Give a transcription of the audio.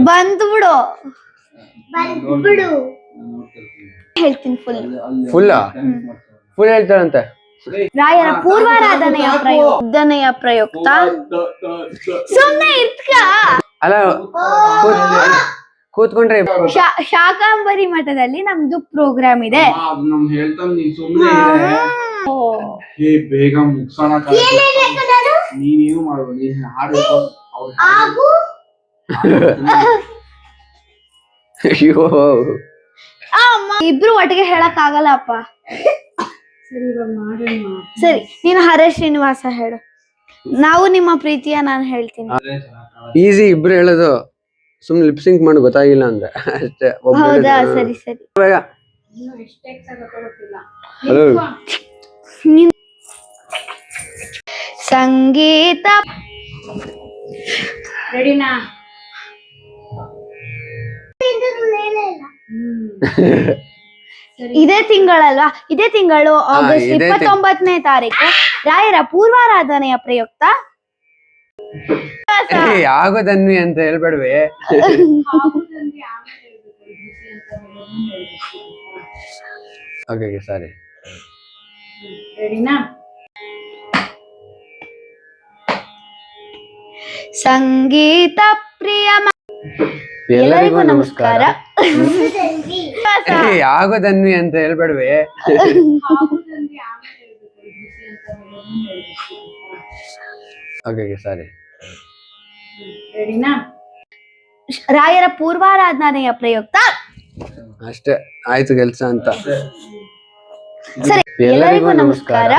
ಬಂದ್ಬಿಡು ಹೇಳ್ತೀನಿ ಫುಲ್ ಹೇಳ್ತಾರಂತೆ. ರಾಯರ ಪೂರ್ವಾರಾಧನೆಯ ಪ್ರಯುಕ್ತ ಸುಮ್ನೆ ಇರ್ತ್ಕ ಅಲ್ಲ ಕೂತ್ಕೊಂಡ್ರೆ ಶಾಕಾಂಬರಿ ಮಠದಲ್ಲಿ ನಮ್ದು ಪ್ರೋಗ್ರಾಮ್ ಇದೆ. ಬೇಗ ಮುಗ್ಸೋಣ. ನೀನೇನು ಮಾಡ್ಬೋದು, ನೀನ್ ಹಾಡ್ಬೇಕು. ಇಬ್ರು ಒಟ್ಟಿಗೆ ಹೇಳಕ್ ಆಗಲ್ಲಪ್ಪ. ಸರಿ, ನೀನು ಹರೇ ಶ್ರೀನಿವಾಸ ಹೇಳು. ನಾವು ನಿಮ್ಮ ಪ್ರೀತಿಯ ನಾನು ಹೇಳ್ತೀನಿ. ಈಸಿ ಇಬ್ರು ಹೇಳೋದು, ಸುಮ್ನೆ ಲಿಪ್ಸಿಂಕ್ ಮಾಡಿ ಗೊತ್ತಾಗಿಲ್ಲ ಅಂದ್ರೆ ಅಷ್ಟೇ. ಹೌದಾ? ಸರಿ ಸರಿ. ಸಂಗೀತ ರೆಡಿನಾ? ಇದೇ ತಿಂಗಳಲ್ವಾ? ಇದೇ ತಿಂಗಳು ಆಗಸ್ಟ್ 29ನೇ ತಾರೀಕು ರಾಯರ ಪೂರ್ವಾರಾಧನೆಯ ಪ್ರಯುಕ್ತ ಆಗೋದನ್ವಿ ಅಂತ ಹೇಳ್ಬೇಡ್ವೆ. Okay sorry. ಸಂಗೀತ ಪ್ರಿಯ ಎಲ್ಲರಿಗೂ ನಮಸ್ಕಾರ. ಆಗೋದನ್ವಿ ಅಂತ ಹೇಳ್ಬೇಡ್ವೆ. Okay sorry. ರಾಯರ ಪೂರ್ವಾರಾಧನೆಯ ಪ್ರಯುಕ್ತ ಅಷ್ಟೇ ಆಯ್ತು ಕೆಲ್ಸ ಅಂತ. ಸರಿ, ಎಲ್ಲರಿಗೂ ನಮಸ್ಕಾರ.